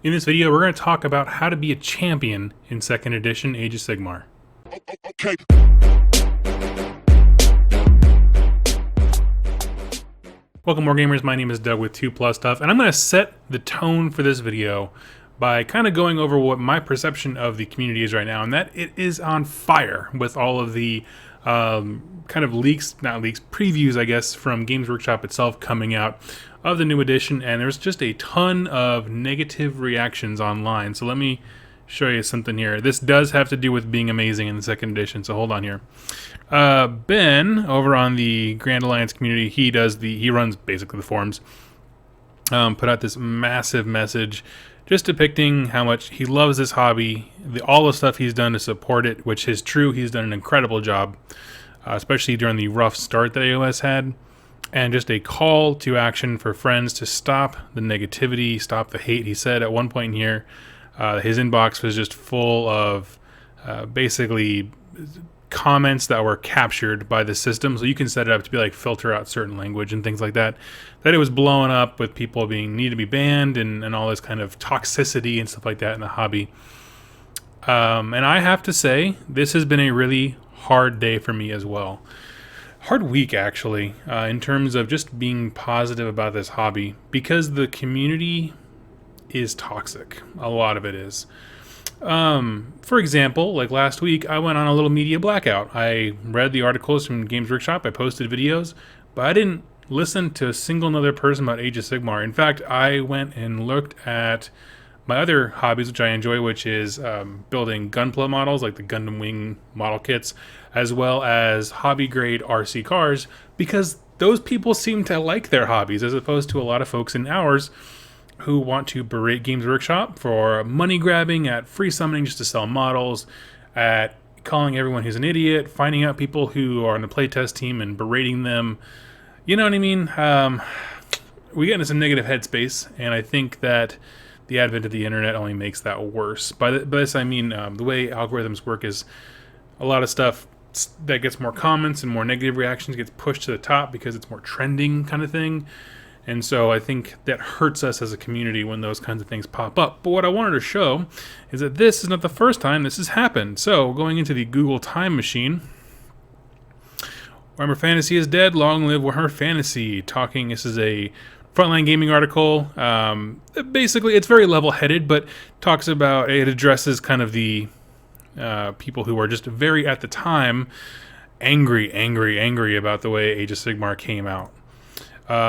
In this video, we're going to talk about how to be a champion in 2nd edition Age of Sigmar. Okay. Welcome, Wargamers. My name is Doug with 2+ Stuff, and I'm going to set the tone for this video by kind of going over what my perception of the community is right now, and that it is on fire with all of the kind of previews, I guess, from Games Workshop itself coming out of the new edition, and there's just a ton of negative reactions online. So let me show you something here. This does have to do with being amazing in the 2nd edition, so hold on here. Ben, over on the Grand Alliance community, he runs basically the forums, put out this massive message just depicting how much he loves this hobby, all the stuff he's done to support it, which is true. He's done an incredible job, especially during the rough start that AOS had, and just a call to action for friends to stop the negativity, stop the hate. He said at one point here, his inbox was just full of basically comments that were captured by the system, so you can set it up to be like filter out certain language and things like that, that it was blowing up with people need to be banned and all this kind of toxicity and stuff like that in the hobby. And I have to say, this has been a really hard day for me as well. Hard week, actually, in terms of just being positive about this hobby, because the community is toxic. A lot of it is. For example, like last week, I went on a little media blackout. I read the articles from Games Workshop, I posted videos, but I didn't listen to a single other person about Age of Sigmar. In fact, I went and looked at my other hobbies, which I enjoy, which is building gunpla models, like the Gundam Wing model kits, as well as hobby-grade RC cars, because those people seem to like their hobbies, as opposed to a lot of folks in ours who want to berate Games Workshop for money grabbing, at free summoning just to sell models, at calling everyone who's an idiot, finding out people who are on the playtest team and berating them. You know what I mean? We get into some negative headspace, and I think that the advent of the internet only makes that worse. By this I mean the way algorithms work is a lot of stuff that gets more comments and more negative reactions gets pushed to the top because it's more trending kind of thing. And so I think that hurts us as a community when those kinds of things pop up. But what I wanted to show is that this is not the first time this has happened. So going into the Google time machine, Warhammer Fantasy is dead, long live Warhammer Fantasy. This is a Frontline Gaming article. Basically, it's very level-headed, but it addresses kind of the people who are just very, at the time, angry about the way Age of Sigmar came out.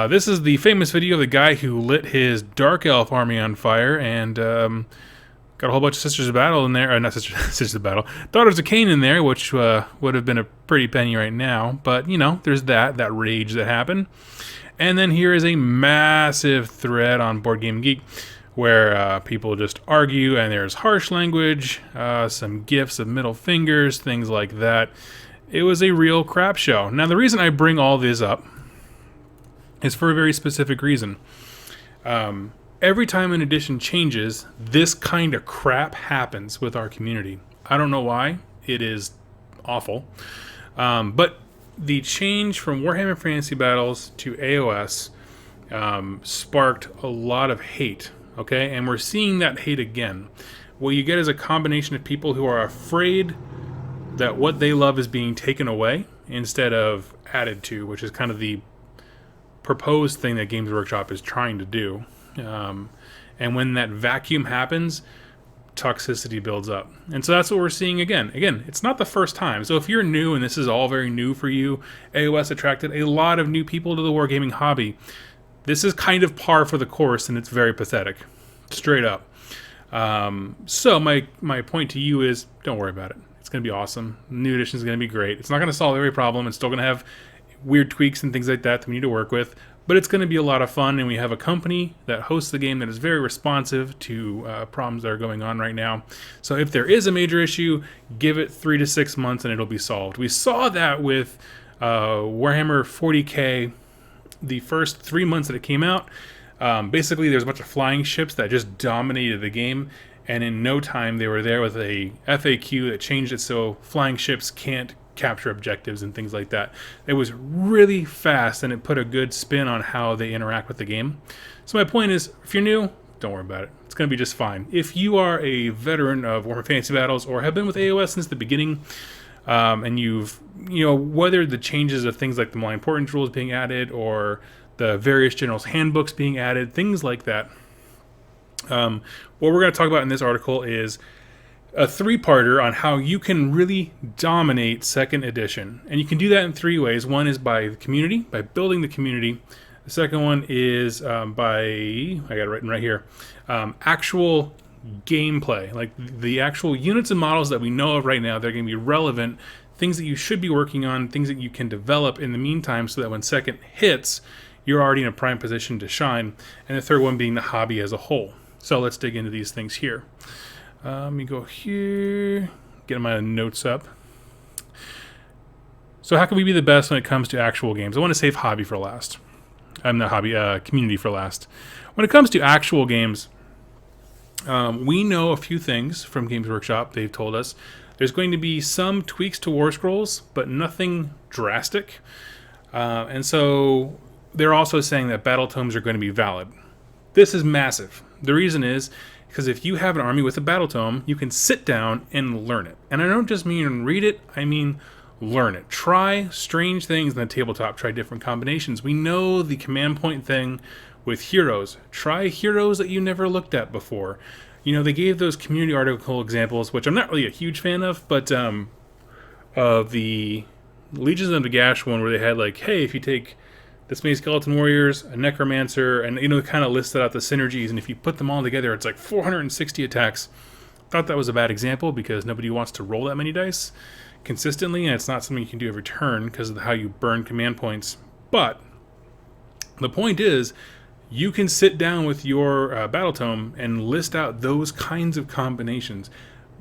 This is the famous video of the guy who lit his Dark Elf army on fire and got a whole bunch of Sisters of Battle in there. Not Sisters of Battle. Daughters of Cain in there, which would have been a pretty penny right now. But, you know, there's that rage that happened. And then here is a massive thread on Board Game Geek where people just argue, and there's harsh language, some gifs of middle fingers, things like that. It was a real crap show. Now, the reason I bring all this up is for a very specific reason. Every time an edition changes, this kind of crap happens with our community. I don't know why. It is awful. But the change from Warhammer Fantasy Battles to AOS sparked a lot of hate, okay? And we're seeing that hate again. What you get is a combination of people who are afraid that what they love is being taken away instead of added to, which is kind of the proposed thing that Games Workshop is trying to do. And when that vacuum happens, toxicity builds up. And so that's what we're seeing again. Again, it's not the first time. So if you're new and this is all very new for you, AOS attracted a lot of new people to the wargaming hobby. This is kind of par for the course, and it's very pathetic. Straight up. So my point to you is, don't worry about it. It's going to be awesome. The new edition is going to be great. It's not going to solve every problem. It's still going to have weird tweaks and things like that we need to work with, but it's going to be a lot of fun, and we have a company that hosts the game that is very responsive to problems that are going on right now. So if there is a major issue, give it 3 to 6 months and it'll be solved. We saw that with Warhammer 40k the first 3 months that it came out. Basically, there's a bunch of flying ships that just dominated the game, and in no time they were there with a FAQ that changed it so flying ships can't capture objectives and things like that. It was really fast, and it put a good spin on how they interact with the game. So my point is, if you're new, don't worry about it. It's going to be just fine. If you are a veteran of Warhammer Fantasy Battles or have been with AOS since the beginning, and you've weathered the changes of things like the more important rules being added or the various generals handbooks being added, things like that. What we're going to talk about in this article is a 3-parter on how you can really dominate 2nd edition. And you can do that in 3 ways. One is by the community, by building the community. The second one is by, I got it written right here, actual gameplay, like the actual units and models that we know of right now. They're going to be relevant, things that you should be working on, things that you can develop in the meantime so that when 2nd hits, you're already in a prime position to shine. And the third one being the hobby as a whole. So let's dig into these things here. Let me go here, get my notes up. So how can we be the best when it comes to actual games? I want to save hobby for last. I'm not hobby, community for last. When it comes to actual games, we know a few things from Games Workshop. They've told us there's going to be some tweaks to War Scrolls, but nothing drastic. And so they're also saying that battle tomes are going to be valid. This is massive. The reason is because if you have an army with a battle tome, you can sit down and learn it. And I don't just mean read it, I mean learn it. Try strange things in the tabletop. Try different combinations. We know the command point thing with heroes. Try heroes that you never looked at before. They gave those community article examples, which I'm not really a huge fan of, but of the Legions of Nagash one where they had like, hey, if you take this many skeleton warriors, a necromancer, and kind of listed out the synergies, and if you put them all together, it's like 460 attacks. Thought that was a bad example because nobody wants to roll that many dice consistently, and it's not something you can do every turn because of how you burn command points. But the point is, you can sit down with your battle tome and list out those kinds of combinations.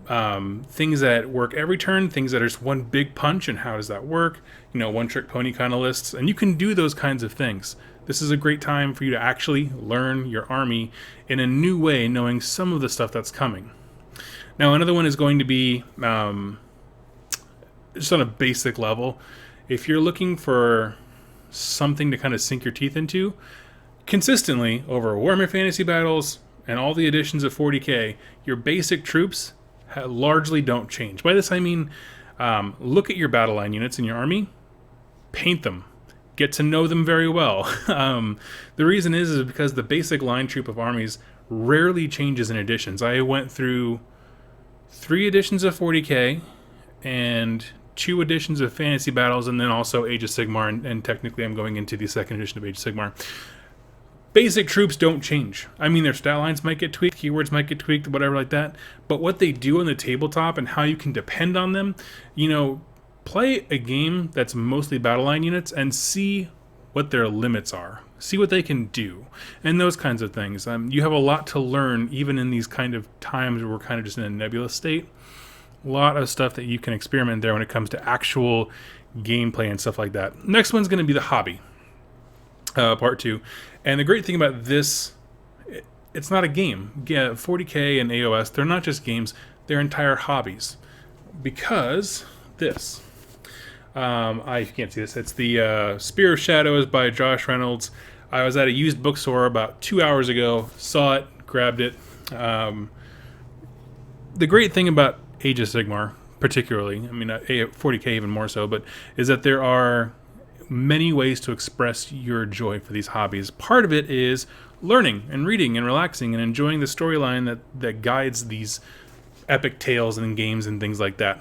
Things that work every turn, things that are just one big punch, and how does that work? One-trick pony kind of lists, and you can do those kinds of things. This is a great time for you to actually learn your army in a new way, knowing some of the stuff that's coming. Now, another one is going to be just on a basic level. If you're looking for something to kind of sink your teeth into, consistently over Warhammer Fantasy Battles and all the editions of 40k, your basic troops largely don't change. By this I mean, look at your battle line units in your army, paint them, get to know them very well. The reason is because the basic line troop of armies rarely changes in editions. I went through 3 editions of 40k and 2 editions of Fantasy Battles, and then also Age of Sigmar, and technically I'm going into the 2nd edition of Age of Sigmar. Basic troops don't change. I mean, their stat lines might get tweaked, keywords might get tweaked, whatever like that, but what they do on the tabletop and how you can depend on them, play a game that's mostly battle line units and see what their limits are. See what they can do, and those kinds of things. You have a lot to learn, even in these kind of times where we're kind of just in a nebulous state. A lot of stuff that you can experiment there when it comes to actual gameplay and stuff like that. Next one's going to be the hobby, part 2. And the great thing about this, it's not a game. Yeah, 40k and AOS, they're not just games, they're entire hobbies. Because this, I can't see this, it's the Spear of Shadows by Josh Reynolds. I was at a used bookstore about 2 hours ago, saw it, grabbed it. The great thing about Age of Sigmar, particularly, I mean, 40k even more so, but is that there are many ways to express your joy for these hobbies. Part of it is learning and reading and relaxing and enjoying the storyline that guides these epic tales and games and things like that.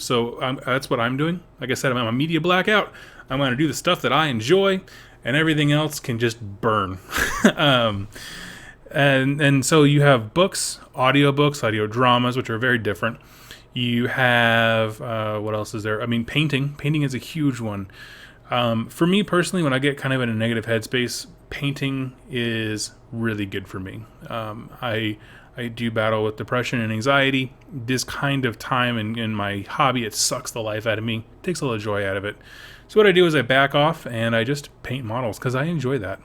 So that's what I'm doing. Like I said, I'm a media blackout. I'm going to do the stuff that I enjoy, and everything else can just burn. And so you have books, audio dramas, which are very different. You have, what else is there? I mean, painting. Painting is a huge one. For me personally, when I get kind of in a negative headspace, painting is really good for me. I do battle with depression and anxiety. This kind of time in my hobby, it sucks the life out of me. It takes a little joy out of it. So what I do is I back off and I just paint models because I enjoy that.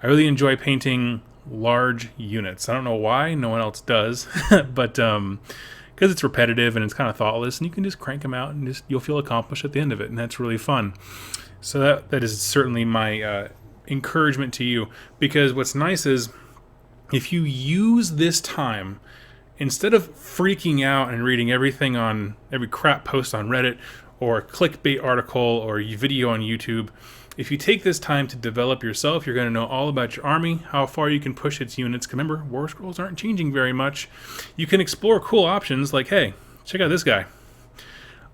I really enjoy painting large units. I don't know why, no one else does, but because it's repetitive and it's kind of thoughtless, and you can just crank them out and you'll feel accomplished at the end of it, and that's really fun. So that is certainly my encouragement to you, because what's nice is If you use this time, instead of freaking out and reading everything on every crap post on Reddit or clickbait article or video on YouTube, if you take this time to develop yourself, you're going to know all about your army, how far you can push its units. Remember, war scrolls aren't changing very much. You can explore cool options like, hey, check out this guy.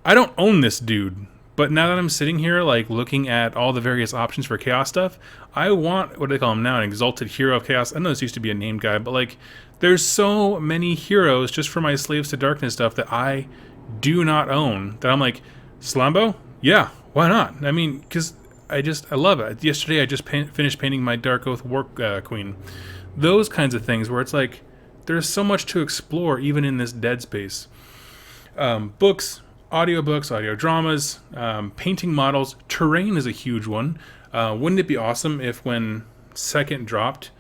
I don't own this dude, but now that I'm sitting here like looking at all the various options for chaos stuff, I want, what do they call him now, an exalted hero of chaos. I know this used to be a named guy, but like there's so many heroes just for my Slaves to Darkness stuff that I do not own that I'm like, Slambo? Yeah, why not? I mean, because I love it. Yesterday I just finished painting my Dark Oath War Queen. Those kinds of things where it's like there's so much to explore even in this dead space. Books, audiobooks, audio dramas, painting models. Terrain is a huge one. Wouldn't it be awesome if when second dropped,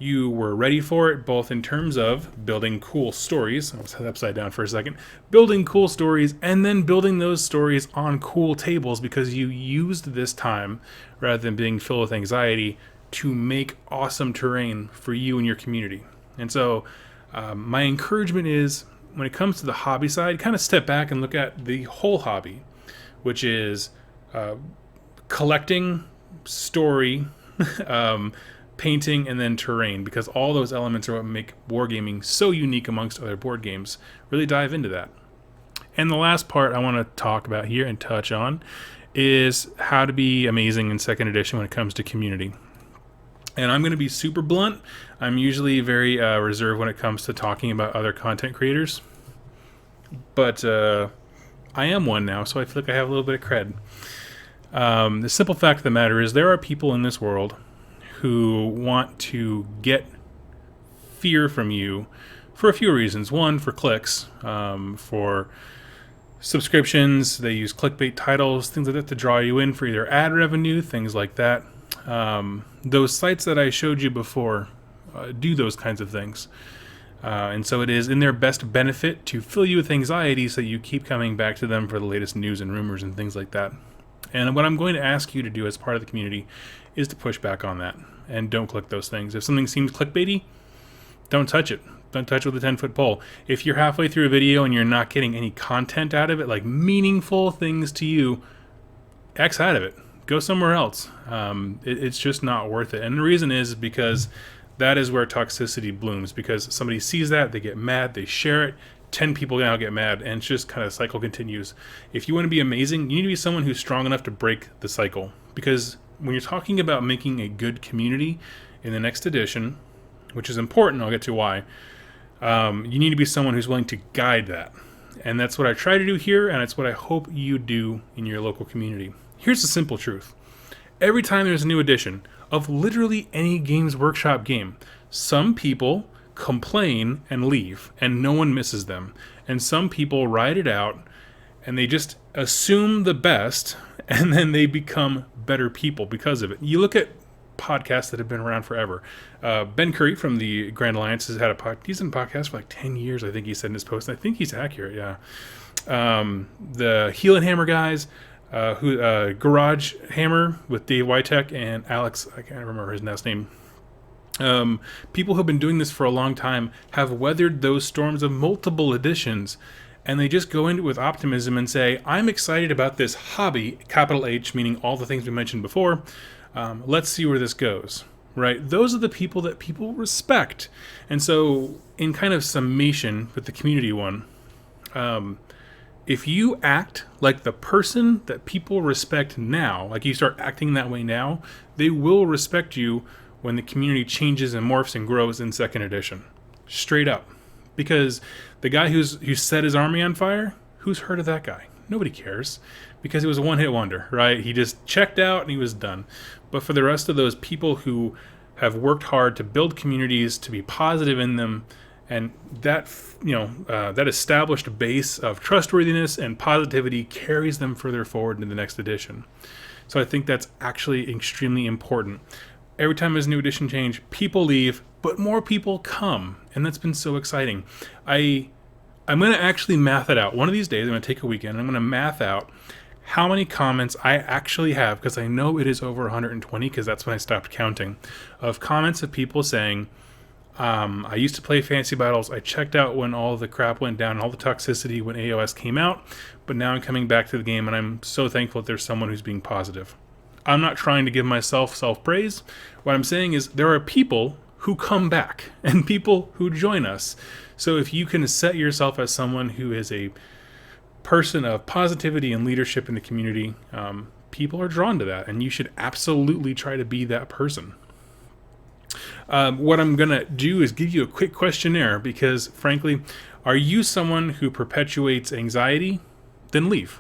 you were ready for it, both in terms of building cool stories. I was upside down for a second. Building cool stories and then building those stories on cool tables because you used this time, rather than being filled with anxiety, to make awesome terrain for you and your community. And so my encouragement is, when it comes to the hobby side, kind of step back and look at the whole hobby, which is collecting, story, painting, and then terrain, because all those elements are what make wargaming so unique amongst other board games. Really dive into that. And the last part I want to talk about here and touch on is how to be amazing in second edition when it comes to community. And I'm going to be super blunt. I'm usually very reserved when it comes to talking about other content creators, but I am one now, so I feel like I have a little bit of cred. The simple fact of the matter is there are people in this world who want to get fear from you for a few reasons. One, for clicks, for subscriptions. They use clickbait titles, things like that, to draw you in for either ad revenue, things like that. Those sites that I showed you before do those kinds of things. And so it is in their best benefit to fill you with anxiety so that you keep coming back to them for the latest news and rumors and things like that. And what I'm going to ask you to do as part of the community is to push back on that and don't click those things. If something seems clickbaity, don't touch it. Don't touch it with a 10-foot pole. If you're halfway through a video and you're not getting any content out of it, like meaningful things to you, X out of it. Go somewhere else. It's just not worth it. And the reason is because that is where toxicity blooms, because somebody sees that, they get mad, they share it, 10 people now get mad, and it's just kind of cycle continues. If you want to be amazing, you need to be someone who's strong enough to break the cycle. Because when you're talking about making a good community in the next edition, which is important, I'll get to why, you need to be someone who's willing to guide that. And that's what I try to do here, and it's what I hope you do in your local community. Here's the simple truth. Every time there's a new edition of literally any Games Workshop game, some people complain and leave, and no one misses them. And some people ride it out, and they just assume the best, and then they become better people because of it. You look at podcasts that have been around forever. Ben Curry from the Grand Alliance has had he's in podcast for like 10 years, I think he said in his post, and I think he's accurate, yeah. The Heel and Hammer guys, Garage Hammer with Dave Witek and Alex, I can't remember his last name. People who have been doing this for a long time have weathered those storms of multiple editions, and they just go into it with optimism and say, I'm excited about this hobby, capital H, meaning all the things we mentioned before. Let's see where this goes, right? Those are the people that people respect. And so in kind of summation with the community one, if you act like the person that people respect now, like you start acting that way now, they will respect you when the community changes and morphs and grows in second edition. Straight up. Because the guy who set his army on fire, who's heard of that guy? Nobody cares. Because he was a one-hit wonder, right? He just checked out and he was done. But for the rest of those people who have worked hard to build communities, to be positive in them, and that, that established base of trustworthiness and positivity carries them further forward into the next edition. So I think that's actually extremely important. Every time there's a new edition change, people leave, but more people come. And that's been so exciting. I'm going to actually math it out. One of these days, I'm going to take a weekend, and I'm going to math out how many comments I actually have, because I know it is over 120, because that's when I stopped counting, of comments of people saying, I used to play fantasy battles. I checked out when all the crap went down, all the toxicity when AOS came out, but now I'm coming back to the game, and I'm so thankful that there's someone who's being positive. I'm not trying to give myself self-praise. What I'm saying is there are people who come back and people who join us. So if you can set yourself as someone who is a person of positivity and leadership in the community, people are drawn to that, and you should absolutely try to be that person. What I'm going to do is give you a quick questionnaire because, frankly, are you someone who perpetuates anxiety? Then leave.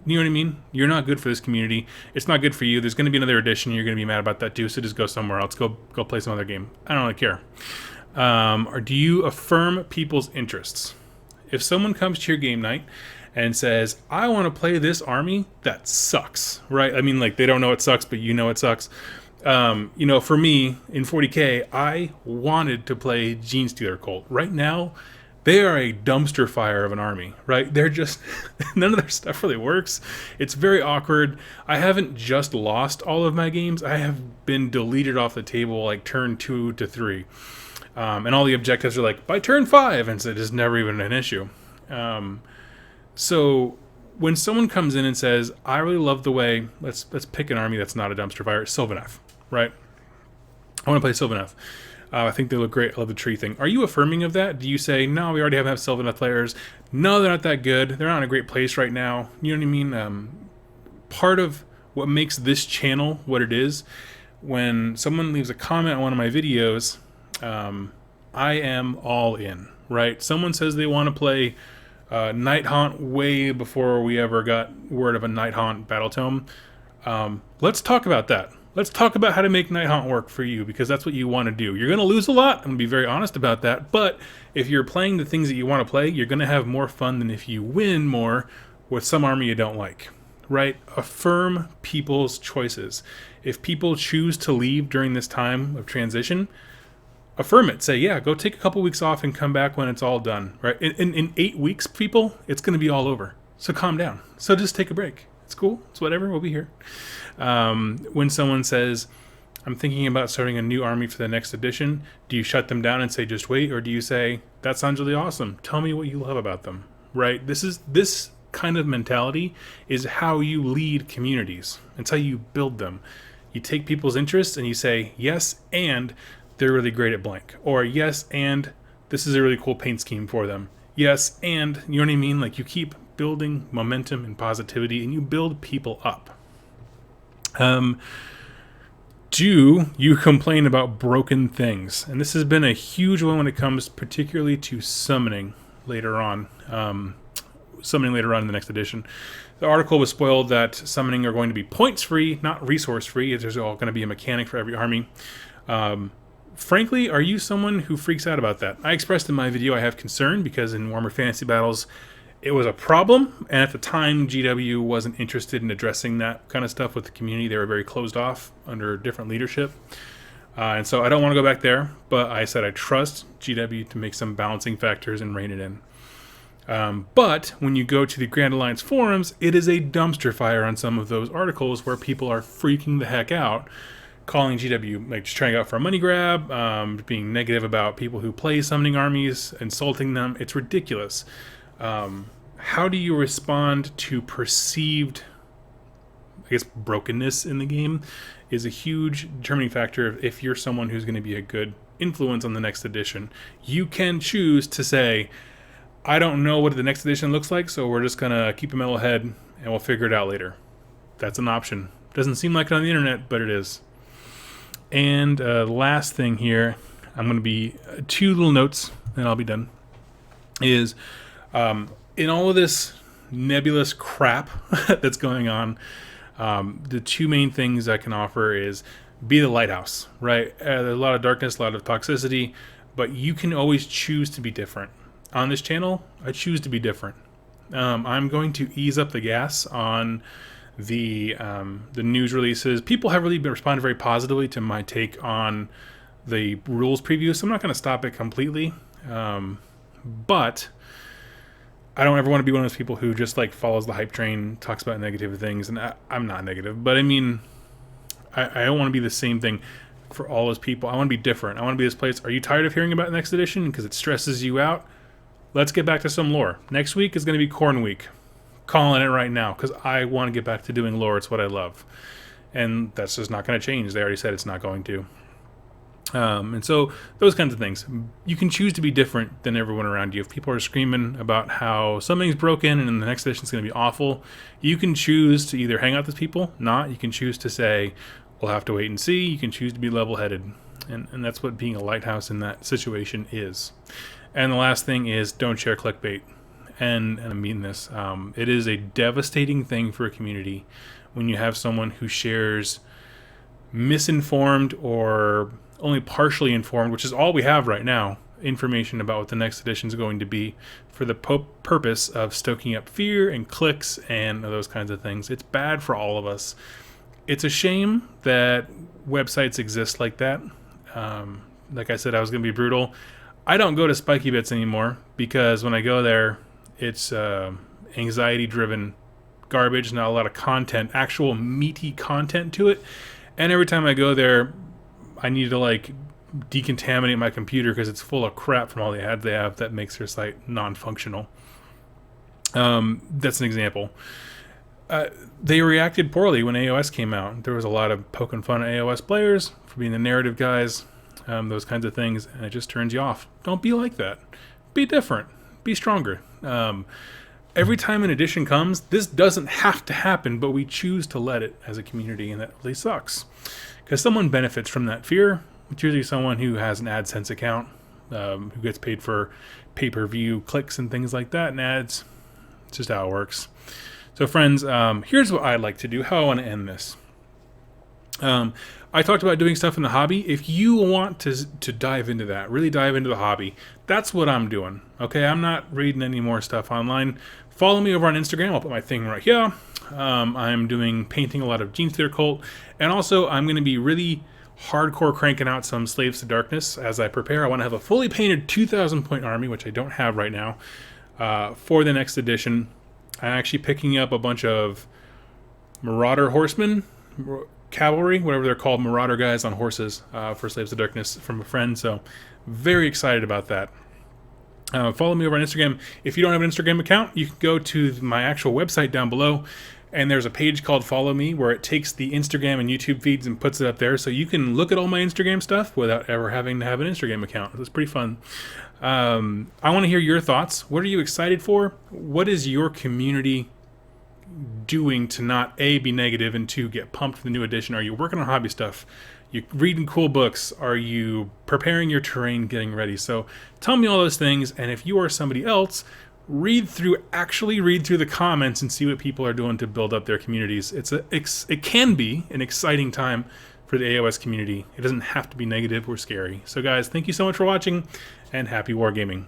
You know what I mean? You're not good for this community. It's not good for you. There's going to be another edition. You're going to be mad about that too, so just go somewhere else. Go play some other game. I don't really care. Or do you affirm people's interests? If someone comes to your game night and says, I want to play this army, that sucks, right? I mean, like, they don't know it sucks, but you know it sucks. For me, in 40K, I wanted to play Gene Stealer Cult. Right now, they are a dumpster fire of an army, right? They're just, none of their stuff really works. It's very awkward. I haven't just lost all of my games. I have been deleted off the table like turn 2 to 3. And all the objectives are like, by turn 5, and so it is never even an issue. So when someone comes in and says, I really love the way, let's pick an army that's not a dumpster fire, Sylvaneth. Right? I want to play Sylvaneth. I think they look great. I love the tree thing. Are you affirming of that? Do you say, no, we already have Sylvaneth players. No, they're not that good. They're not in a great place right now. You know what I mean? Part of what makes this channel what it is, when someone leaves a comment on one of my videos, I am all in, right? Someone says they want to play Night Haunt way before we ever got word of a Night Haunt battle tome. Let's talk about that. Let's talk about how to make Night Haunt work for you, because that's what you want to do. You're going to lose a lot. I'm going to be very honest about that. But if you're playing the things that you want to play, you're going to have more fun than if you win more with some army you don't like, right? Affirm people's choices. If people choose to leave during this time of transition, affirm it. Say, yeah, go take a couple weeks off and come back when it's all done, right? In 8 weeks, people, it's going to be all over. So calm down. So just take a break. It's cool. It's whatever. We'll be here. When someone says, I'm thinking about starting a new army for the next edition, do you shut them down and say, just wait? Or do you say, that sounds really awesome. Tell me what you love about them, right? This kind of mentality is how you lead communities. It's how you build them. You take people's interests and you say, yes, and they're really great at blank. Or yes, and this is a really cool paint scheme for them. Yes, and, you know what I mean? Like, you keep building momentum and positivity, and you build people up. Do you complain about broken things? And this has been a huge one when it comes particularly to summoning later on. Summoning later on in the next edition. The article was spoiled that summoning are going to be points free, not resource free. There's all going to be a mechanic for every army. Frankly, are you someone who freaks out about that? I expressed in my video I have concern because in Warhammer Fantasy Battles, it was a problem, and at the time, GW wasn't interested in addressing that kind of stuff with the community. They were very closed off under different leadership. And so I don't want to go back there, but I said I trust GW to make some balancing factors and rein it in. But when you go to the Grand Alliance forums, it is a dumpster fire on some of those articles where people are freaking the heck out, calling GW, like, just trying to go out for a money grab, being negative about people who play summoning armies, insulting them. It's ridiculous. How do you respond to perceived, I guess, brokenness in the game is a huge determining factor of if you're someone who's going to be a good influence on the next edition. You can choose to say, I don't know what the next edition looks like, so we're just going to keep a mellow head and we'll figure it out later. That's an option. Doesn't seem like it on the internet, but it is. And the last thing here, I'm going to be 2 little notes and I'll be done, is in all of this nebulous crap that's going on, the 2 main things I can offer is be the lighthouse, right? There's a lot of darkness, a lot of toxicity, but you can always choose to be different. On this channel, I choose to be different. I'm going to ease up the gas on the news releases. People have really been responding very positively to my take on the rules preview, so I'm not going to stop it completely. But I don't ever want to be one of those people who just like follows the hype train, talks about negative things, and I'm not negative, but I mean, I don't want to be the same thing. for all those people. I want to be different. I want to be this place. Are you tired of hearing about Next Edition because it stresses you out? Let's get back to some lore. Next week is going to be Corn Week. Calling it right now because I want to get back to doing lore. It's what I love. And that's just not going to change. They already said it's not going to. And so those kinds of things. You can choose to be different than everyone around you. If people are screaming about how something's broken and the next edition is going to be awful, you can choose to either hang out with people, not. You can choose to say, we'll have to wait and see. You can choose to be level-headed. And that's what being a lighthouse in that situation is. And the last thing is don't share clickbait. And I mean this. It is a devastating thing for a community when you have someone who shares misinformed or only partially informed, which is all we have right now, information about what the next edition is going to be for the purpose of stoking up fear and clicks and those kinds of things. It's bad for all of us. It's a shame that websites exist like that. Like I said, I was going to be brutal. I don't go to Spiky Bits anymore because when I go there, it's anxiety-driven garbage, not a lot of content, actual meaty content to it. And every time I go there, I need to like decontaminate my computer because it's full of crap from all the ads they have that makes their site non-functional. That's an example. They reacted poorly when AOS came out. There was a lot of poking fun at AOS players for being the narrative guys, those kinds of things, and it just turns you off. Don't be like that. Be different. Be stronger. Every time an edition comes, this doesn't have to happen, but we choose to let it as a community, and that really sucks. Because someone benefits from that fear. It's usually someone who has an AdSense account, who gets paid for pay-per-view clicks and things like that, and ads. It's just how it works. So friends, here's what I'd like to do, how I want to end this. I talked about doing stuff in the hobby. If you want to dive into that, really dive into the hobby, that's what I'm doing. Okay, I'm not reading any more stuff online. Follow me over on Instagram. I'll put my thing right here. I'm doing painting a lot of Gene Stealer Cult, and also I'm going to be really hardcore cranking out some Slaves to Darkness as I prepare. I want to have a fully painted 2,000 point army, which I don't have right now, for the next edition. I'm actually picking up a bunch of Marauder Horsemen, Cavalry, whatever they're called, Marauder guys on horses for Slaves to Darkness from a friend, so very excited about that. Follow me over on Instagram. If you don't have an Instagram account, you can go to my actual website down below, and there's a page called Follow Me where it takes the Instagram and YouTube feeds and puts it up there, so you can look at all my Instagram stuff without ever having to have an Instagram account. It's pretty fun. I want to hear your thoughts. What are you excited for? What is your community doing to not A, be negative, and 2, get pumped for the new edition? Are you working on hobby stuff? You reading cool books? Are you preparing your terrain, getting ready? So tell me all those things, and if you are somebody else, actually read through the comments and see what people are doing to build up their communities. It can be an exciting time for the AOS community. It doesn't have to be negative or scary. So guys, thank you so much for watching, and happy wargaming.